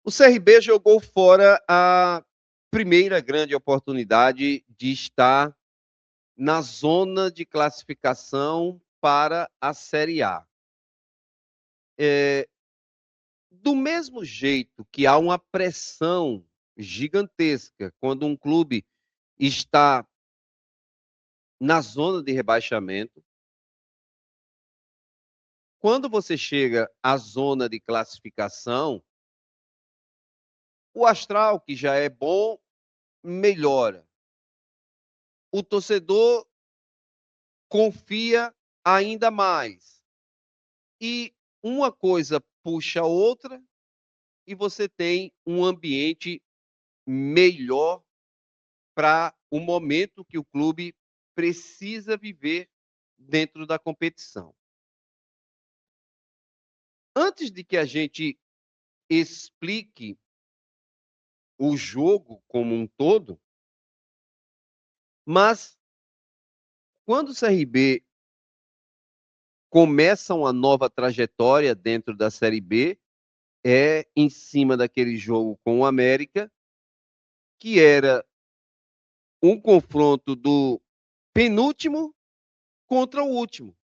O CRB jogou fora a primeira grande oportunidade de estar na zona de classificação para a Série A. Do mesmo jeito que há uma pressão gigantesca quando um clube está na zona de rebaixamento, quando você chega à zona de classificação, o astral, que já é bom, melhora. O torcedor confia ainda mais. E uma coisa puxa a outra e você tem um ambiente melhor para o momento que o clube precisa viver dentro da competição. Antes de que a gente explique o jogo como um todo, mas quando o CRB começa uma nova trajetória dentro da Série B, é em cima daquele jogo com o América, que era um confronto do penúltimo contra o último.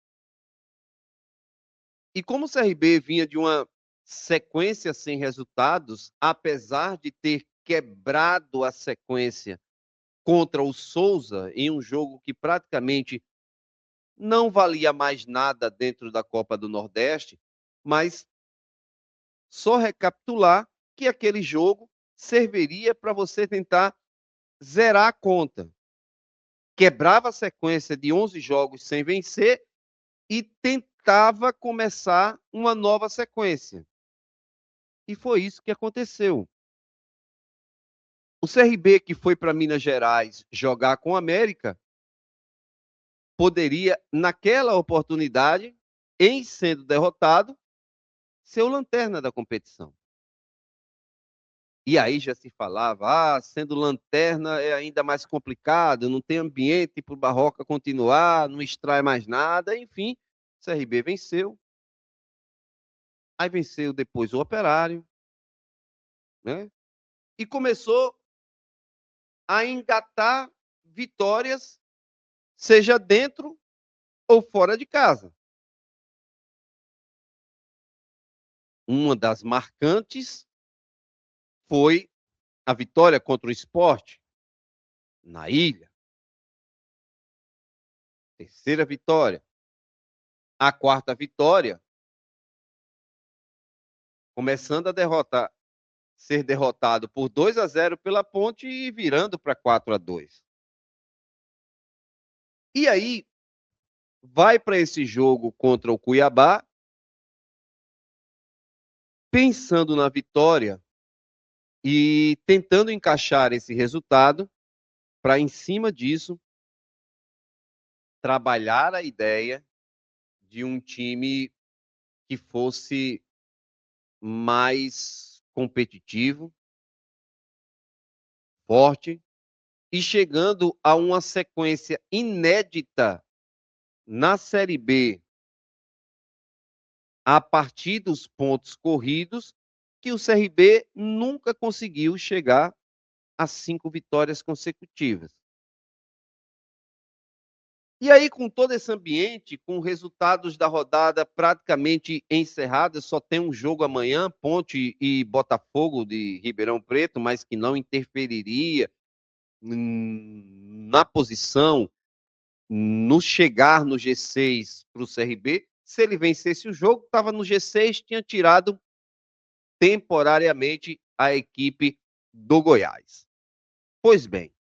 E como o CRB vinha de uma sequência sem resultados, apesar de ter quebrado a sequência contra o Souza em um jogo que praticamente não valia mais nada dentro da Copa do Nordeste, mas só recapitular que aquele jogo serviria para você tentar zerar a conta. Quebrava a sequência de 11 jogos sem vencer e tentava começar uma nova sequência. E foi isso que aconteceu. O CRB, que foi para Minas Gerais jogar com o América, poderia, naquela oportunidade, em sendo derrotado, ser o lanterna da competição. E aí já se falava, sendo lanterna é ainda mais complicado, não tem ambiente para o Barroca continuar, não extrai mais nada, enfim, o CRB venceu. Aí venceu depois o Operário, né? E começou a engatar vitórias, seja dentro ou fora de casa. Uma das marcantes foi a vitória contra o Sport na Ilha. Terceira vitória. A quarta vitória, começando a derrotar, ser derrotado por 2-0 pela Ponte e virando para 4-2. E aí, vai para esse jogo contra o Cuiabá, pensando na vitória e tentando encaixar esse resultado para, em cima disso, trabalhar a ideia de um time que fosse mais competitivo, forte e chegando a uma sequência inédita na Série B a partir dos pontos corridos, que o CRB nunca conseguiu chegar a 5 vitórias consecutivas. E aí, com todo esse ambiente, com resultados da rodada praticamente encerrados, só tem um jogo amanhã, Ponte e Botafogo de Ribeirão Preto, mas que não interferiria na posição, no chegar no G6 para o CRB. Se ele vencesse o jogo, estava no G6, tinha tirado temporariamente a equipe do Goiás. Pois bem,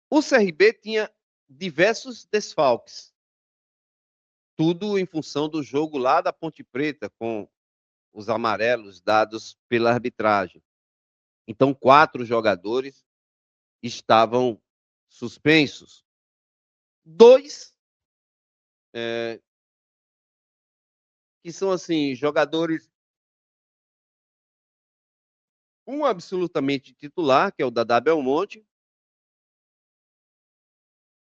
o CRB tinha diversos desfalques, tudo em função do jogo lá da Ponte Preta, com os amarelos dados pela arbitragem. Então, 4 jogadores estavam suspensos. 2, que são, assim, jogadores, um absolutamente titular, que é o Dadá Belmonte,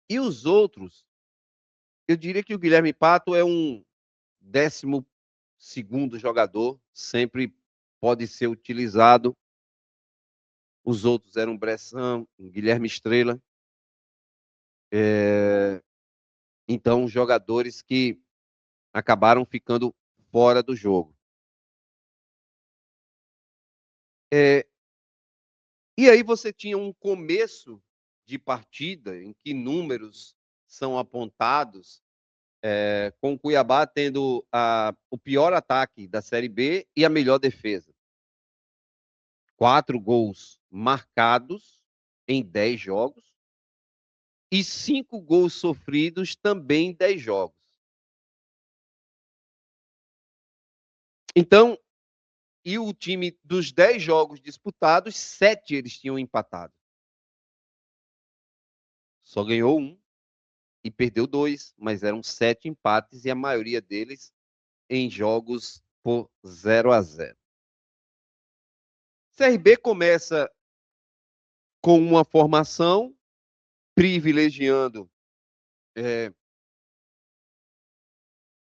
e os outros, eu diria que o Guilherme Pato é um 12º segundo jogador, sempre pode ser utilizado. Os outros eram Bressan, Guilherme Estrela. Então, jogadores que acabaram ficando fora do jogo. E aí você tinha um começo de partida em que números são apontados, com o Cuiabá tendo o pior ataque da Série B e a melhor defesa. 4 gols marcados em 10 jogos e 5 gols sofridos também em 10 jogos. Então, e o time dos 10 jogos disputados, 7 eles tinham empatado. Só ganhou 1 e perdeu 2, mas eram 7 empates e a maioria deles em jogos por 0-0. CRB começa com uma formação privilegiando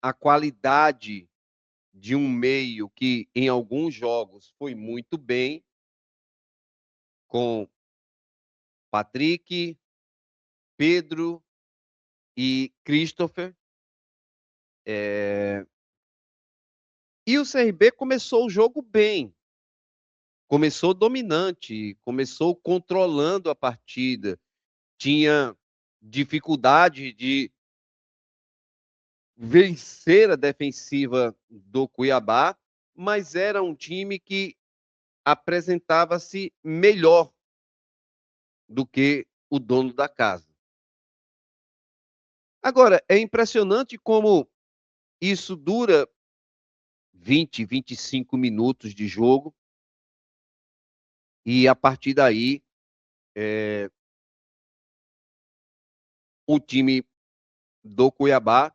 a qualidade de um meio que em alguns jogos foi muito bem, com Patrick, Pedro e Christopher. E o CRB começou o jogo bem, começou dominante, começou controlando a partida, tinha dificuldade de vencer a defensiva do Cuiabá, mas era um time que apresentava-se melhor do que o dono da casa. Agora, é impressionante como isso dura 20, 25 minutos de jogo e a partir daí o time do Cuiabá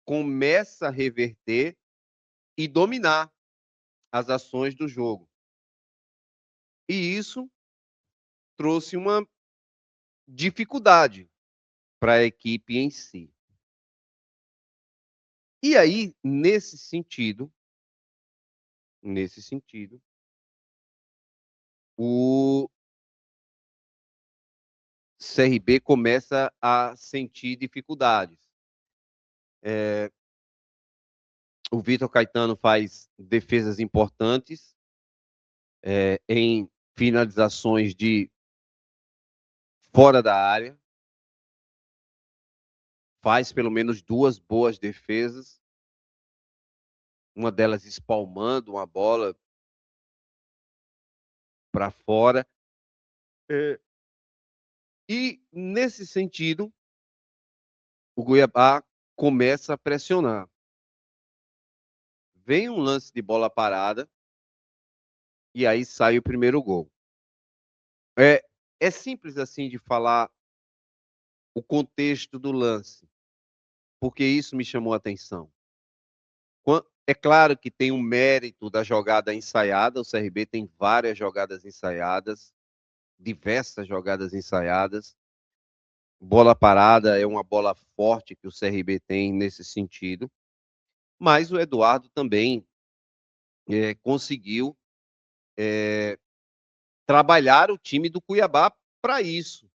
começa a reverter e dominar as ações do jogo. E isso trouxe uma dificuldade para a equipe em si. E aí, nesse sentido, o CRB começa a sentir dificuldades. O Vitor Caetano faz defesas importantes em finalizações de fora da área, faz pelo menos 2 boas defesas, uma delas espalmando uma bola para fora. E, nesse sentido, o Cuiabá começa a pressionar. Vem um lance de bola parada e aí sai o primeiro gol. É simples assim de falar o contexto do lance, porque isso me chamou a atenção. É claro que tem um mérito da jogada ensaiada, o CRB tem várias jogadas ensaiadas, diversas jogadas ensaiadas. Bola parada é uma bola forte que o CRB tem nesse sentido, mas o Eduardo também conseguiu trabalhar o time do Cuiabá para isso.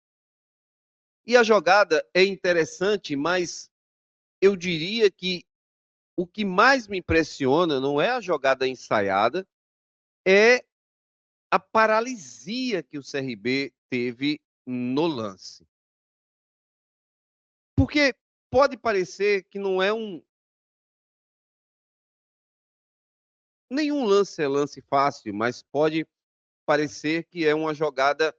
E a jogada é interessante, mas eu diria que o que mais me impressiona não é a jogada ensaiada, é a paralisia que o CRB teve no lance. Porque pode parecer que não é nenhum lance é lance fácil, mas pode parecer que é uma jogada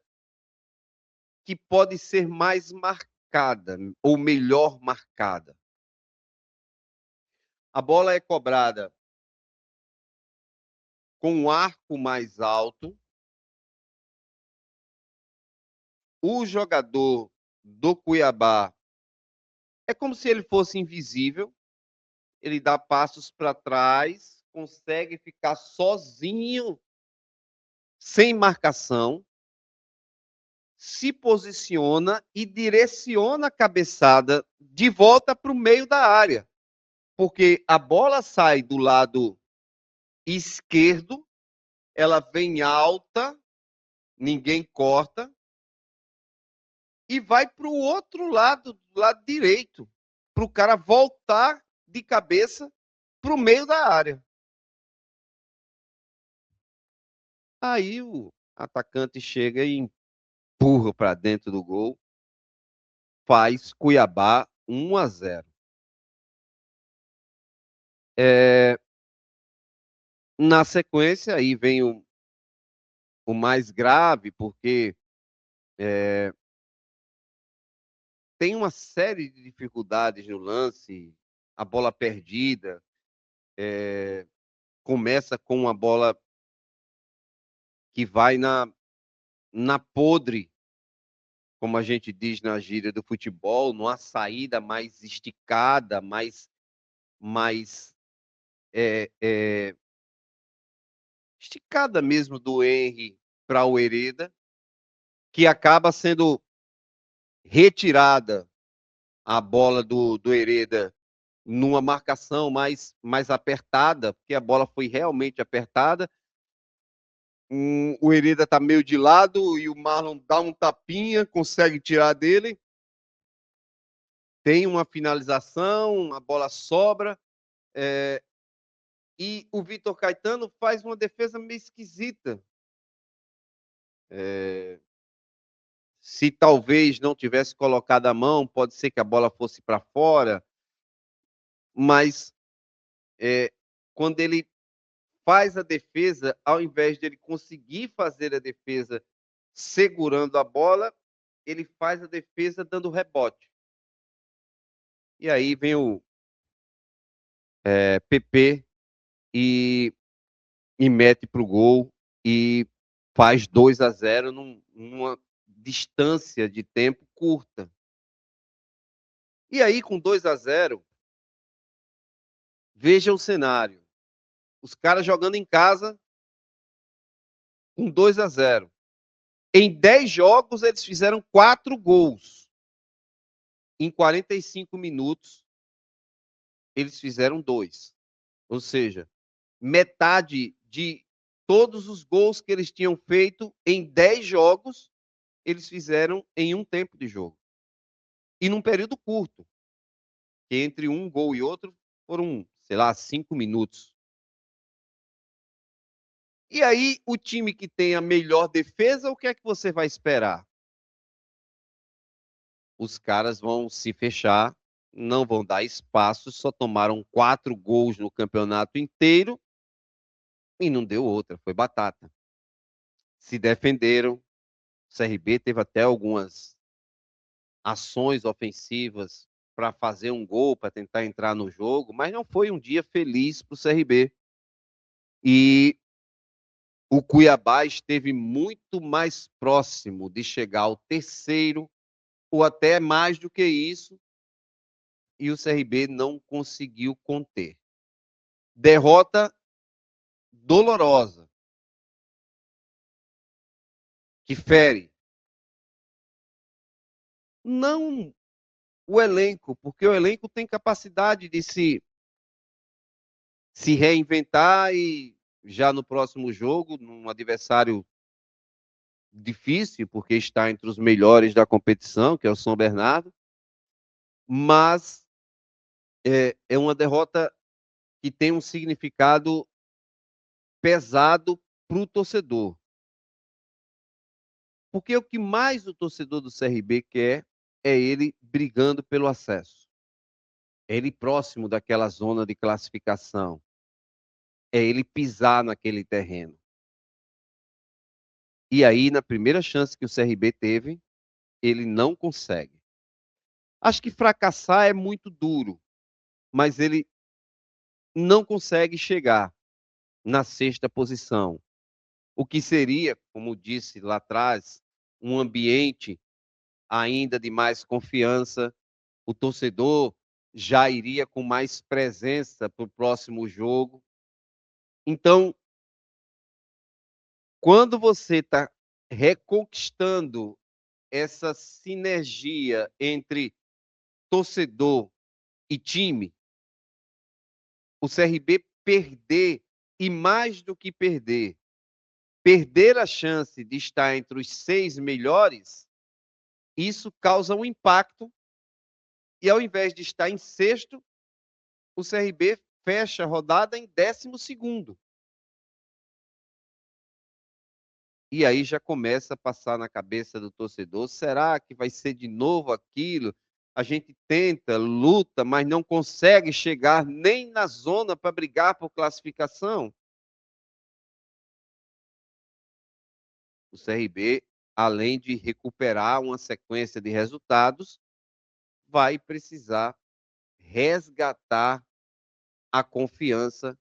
que pode ser mais marcada ou melhor marcada. A bola é cobrada com um arco mais alto. O jogador do Cuiabá é como se ele fosse invisível. Ele dá passos para trás, consegue ficar sozinho, sem marcação, se posiciona e direciona a cabeçada de volta para o meio da área. porque a bola sai do lado esquerdo, ela vem alta, ninguém corta, e vai para o outro lado, do lado direito, para o cara voltar de cabeça para o meio da área. Aí o atacante chega e empurra para dentro do gol, faz Cuiabá 1-0. Na sequência, aí vem o mais grave, porque tem uma série de dificuldades no lance, a bola perdida, começa com uma bola que vai na podre, como a gente diz na gíria do futebol, numa saída mais esticada, mais esticada mesmo do Henry para o Hereda, que acaba sendo retirada a bola do Hereda numa marcação mais apertada, porque a bola foi realmente apertada. O Hereda está meio de lado e o Marlon dá um tapinha, consegue tirar dele. Tem uma finalização, a bola sobra. E o Vitor Caetano faz uma defesa meio esquisita. Se talvez não tivesse colocado a mão, pode ser que a bola fosse para fora. Mas quando ele faz a defesa, ao invés de ele conseguir fazer a defesa segurando a bola, ele faz a defesa dando rebote. E aí vem o PP e mete para o gol e faz 2-0 numa distância de tempo curta. E aí, com 2-0, veja o cenário. Os caras jogando em casa com 2-0. Em 10 jogos, eles fizeram 4 gols. Em 45 minutos, eles fizeram 2. Ou seja, metade de todos os gols que eles tinham feito em 10 jogos, eles fizeram em um tempo de jogo. E num período curto. Que entre um gol e outro foram, sei lá, 5 minutos. E aí, o time que tem a melhor defesa, o que é que você vai esperar? Os caras vão se fechar, não vão dar espaço, só tomaram 4 gols no campeonato inteiro e não deu outra, foi batata. Se defenderam, o CRB teve até algumas ações ofensivas para fazer um gol, para tentar entrar no jogo, mas não foi um dia feliz para o CRB. E o Cuiabá esteve muito mais próximo de chegar ao terceiro, ou até mais do que isso, e o CRB não conseguiu conter. Derrota dolorosa, que fere. Não o elenco, porque o elenco tem capacidade de se reinventar e já no próximo jogo, num adversário difícil, porque está entre os melhores da competição, que é o São Bernardo, mas é uma derrota que tem um significado pesado para o torcedor. Porque o que mais o torcedor do CRB quer é ele brigando pelo acesso. É ele próximo daquela zona de classificação. É ele pisar naquele terreno. E aí, na primeira chance que o CRB teve, ele não consegue. Acho que fracassar é muito duro, mas ele não consegue chegar na sexta posição. O que seria, como disse lá atrás, um ambiente ainda de mais confiança. O torcedor já iria com mais presença para o próximo jogo. Então, quando você está reconquistando essa sinergia entre torcedor e time, o CRB perder, e mais do que perder a chance de estar entre os 6 melhores, isso causa um impacto, e ao invés de estar em sexto, o CRB fecha a rodada em 12º. E aí já começa a passar na cabeça do torcedor, será que vai ser de novo aquilo? A gente tenta, luta, mas não consegue chegar nem na zona para brigar por classificação. O CRB, além de recuperar uma sequência de resultados, vai precisar resgatar a confiança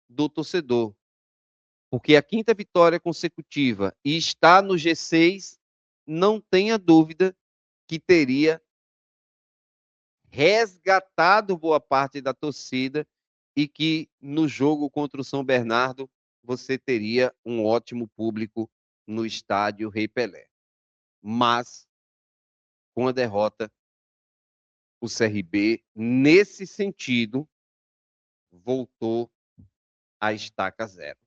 do torcedor. Porque a quinta vitória consecutiva e está no G6, não tenha dúvida que teria resgatado boa parte da torcida e que no jogo contra o São Bernardo você teria um ótimo público no estádio Rei Pelé. Mas, com a derrota, o CRB, nesse sentido, voltou à estaca zero.